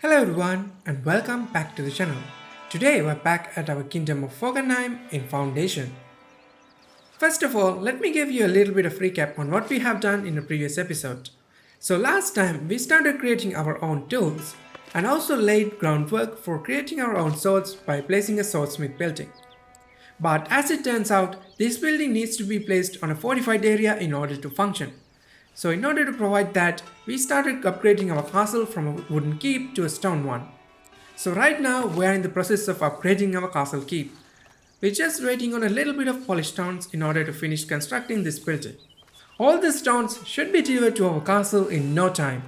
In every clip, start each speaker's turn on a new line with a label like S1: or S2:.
S1: Hello everyone and welcome back to the channel. Today we're back at our kingdom of Fortifying in Foundation. First of all, let me give you a little bit of recap on what we have done in the previous episode. So last time we started creating our own tools and also laid groundwork for creating our own swords by placing a swordsmith building. But as it turns out, this building needs to be placed on a fortified area in order to function. So in order to provide that, we started upgrading our castle from a wooden keep to a stone one. So right now we are in the process of upgrading our castle keep. We're just waiting on a little bit of polished stones in order to finish constructing this building. All the stones should be delivered to our castle in no time.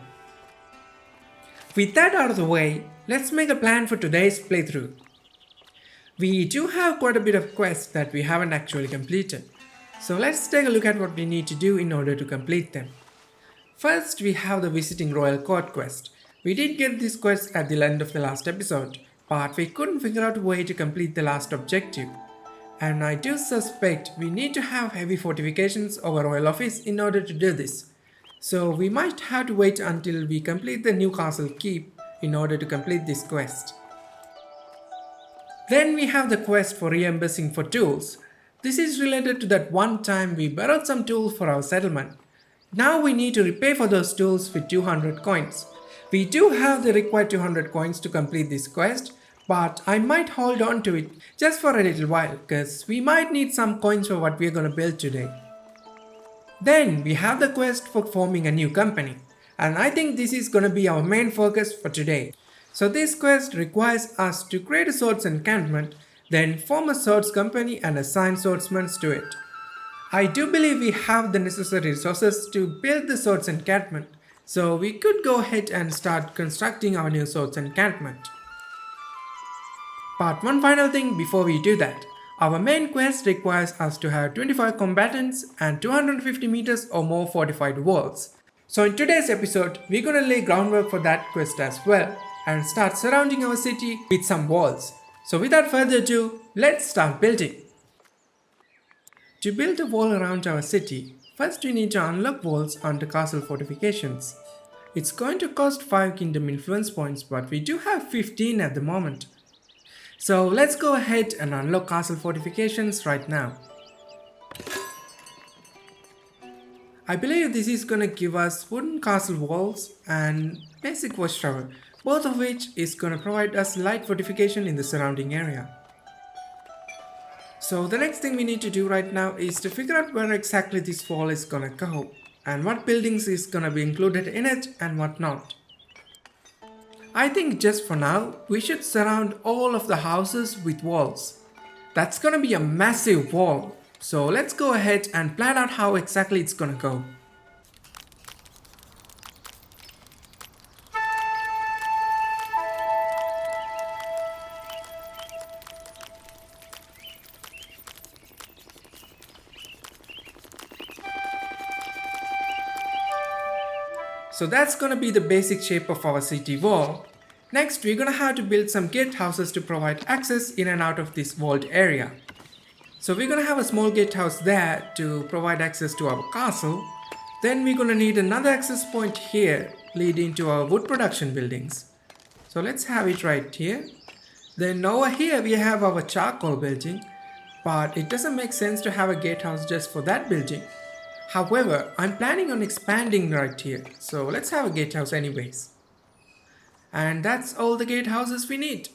S1: With that out of the way, let's make a plan for today's playthrough. We do have quite a bit of quests that we haven't actually completed. So let's take a look at what we need to do in order to complete them. First, we have the visiting royal court quest. We did get this quest at the end of the last episode, but we couldn't figure out a way to complete the last objective. And I do suspect we need to have heavy fortifications over royal office in order to do this. So we might have to wait until we complete the new castle keep in order to complete this quest. Then we have the quest for reimbursing for tools. This is related to that one time we borrowed some tools for our settlement. Now we need to repay for those tools with 200 coins. We do have the required 200 coins to complete this quest, but I might hold on to it just for a little while because we might need some coins for what we are going to build today. Then we have the quest for forming a new company, and I think this is going to be our main focus for today. So this quest requires us to create a swords encampment, then form a swords company and assign swordsmen to it. I do believe we have the necessary resources to build the swords encampment, so we could go ahead and start constructing our new swords encampment. But one final thing before we do that, our main quest requires us to have 25 combatants and 250 meters or more fortified walls. So in today's episode, we're gonna lay groundwork for that quest as well and start surrounding our city with some walls. So without further ado, let's start building. To build a wall around our city, first we need to unlock walls under castle fortifications. It's going to cost 5 kingdom influence points, but we do have 15 at the moment. So let's go ahead and unlock castle fortifications right now. I believe this is gonna give us wooden castle walls and basic watchtower, both of which is gonna provide us light fortification in the surrounding area. So the next thing we need to do right now is to figure out where exactly this wall is gonna go and what buildings is gonna be included in it and what not. I think just for now, we should surround all of the houses with walls. That's gonna be a massive wall. So let's go ahead and plan out how exactly it's gonna go. So that's gonna be the basic shape of our city wall. Next, we're gonna have to build some gatehouses to provide access in and out of this walled area. So we're gonna have a small gatehouse there to provide access to our castle. Then we're gonna need another access point here leading to our wood production buildings. So let's have it right here. Then over here we have our charcoal building, but it doesn't make sense to have a gatehouse just for that building. However, I'm planning on expanding right here, so let's have a gatehouse anyways. And that's all the gatehouses we need.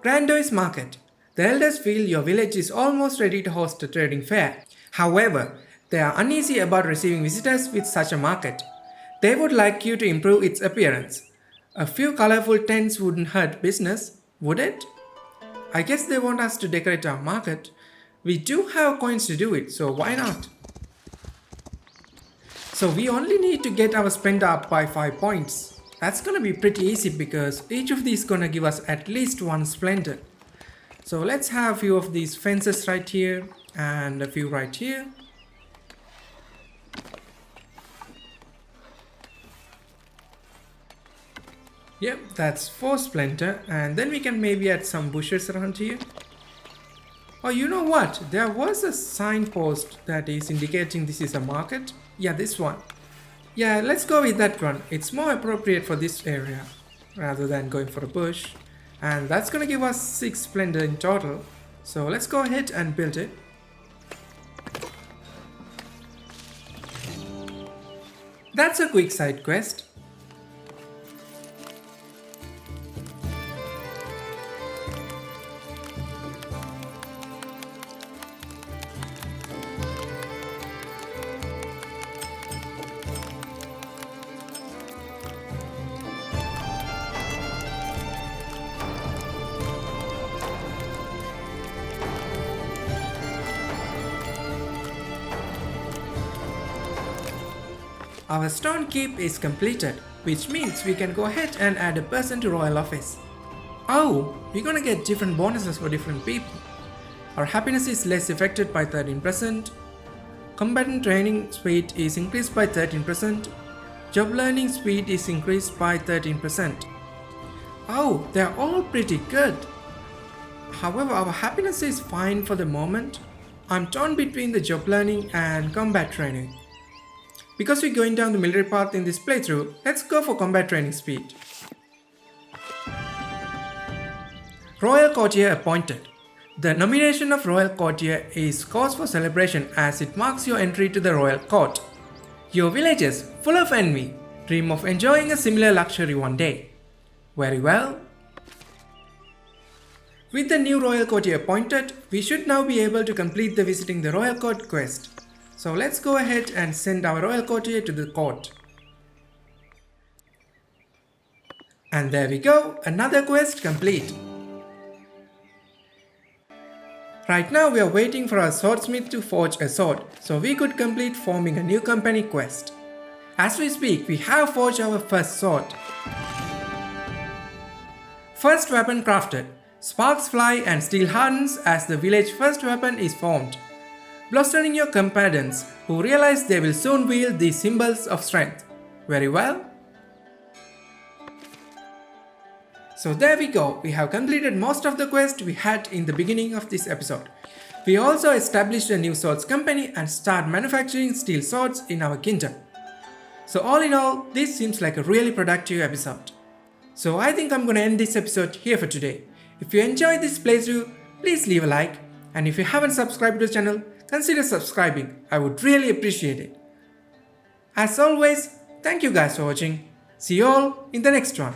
S1: Grandois Market. The elders feel your village is almost ready to host a trading fair. However, they are uneasy about receiving visitors with such a market. They would like you to improve its appearance. A few colorful tents wouldn't hurt business, would it? I guess they want us to decorate our market. We do have coins to do it, so why not? So we only need to get our spend up by 5 points. That's gonna be pretty easy because each of these gonna give us at least 1 splendor. So let's have a few of these fences right here and a few right here. Yep, that's 4 splendor, and then we can maybe add some bushes around here. Oh, you know what? There was a signpost that is indicating this is a market. Yeah, this one. Yeah, let's go with that one. It's more appropriate for this area rather than going for a bush. And that's gonna give us 6 splendor in total. So let's go ahead and build it. That's a quick side quest. Our stone keep is completed, which means we can go ahead and add a person to royal office. Oh, we're gonna get different bonuses for different people. Our happiness is less affected by 13%. Combatant training speed is increased by 13%. Job learning speed is increased by 13%. Oh, they're all pretty good. However, our happiness is fine for the moment. I'm torn between the job learning and combat training. Because we're going down the military path in this playthrough, let's go for combat training speed. Royal Courtier appointed. The nomination of Royal Courtier is cause for celebration as it marks your entry to the Royal Court. Your villagers, full of envy, dream of enjoying a similar luxury one day. Very well. With the new Royal Courtier appointed, we should now be able to complete the visiting the Royal Court quest. So let's go ahead and send our Royal Courtier to the court. And there we go, another quest complete. Right now we are waiting for our swordsmith to forge a sword, so we could complete forming a new company quest. As we speak, we have forged our first sword. First weapon crafted. Sparks fly and steel hardens as the village first weapon is formed, blustering your combatants who realize they will soon wield these symbols of strength. Very well. So there we go, we have completed most of the quest we had in the beginning of this episode. We also established a new swords company and start manufacturing steel swords in our kingdom. So all in all, this seems like a really productive episode. So I think I'm gonna end this episode here for today. If you enjoyed this playthrough, please leave a like, and if you haven't subscribed to the channel, consider subscribing, I would really appreciate it. As always, thank you guys for watching. See you all in the next one.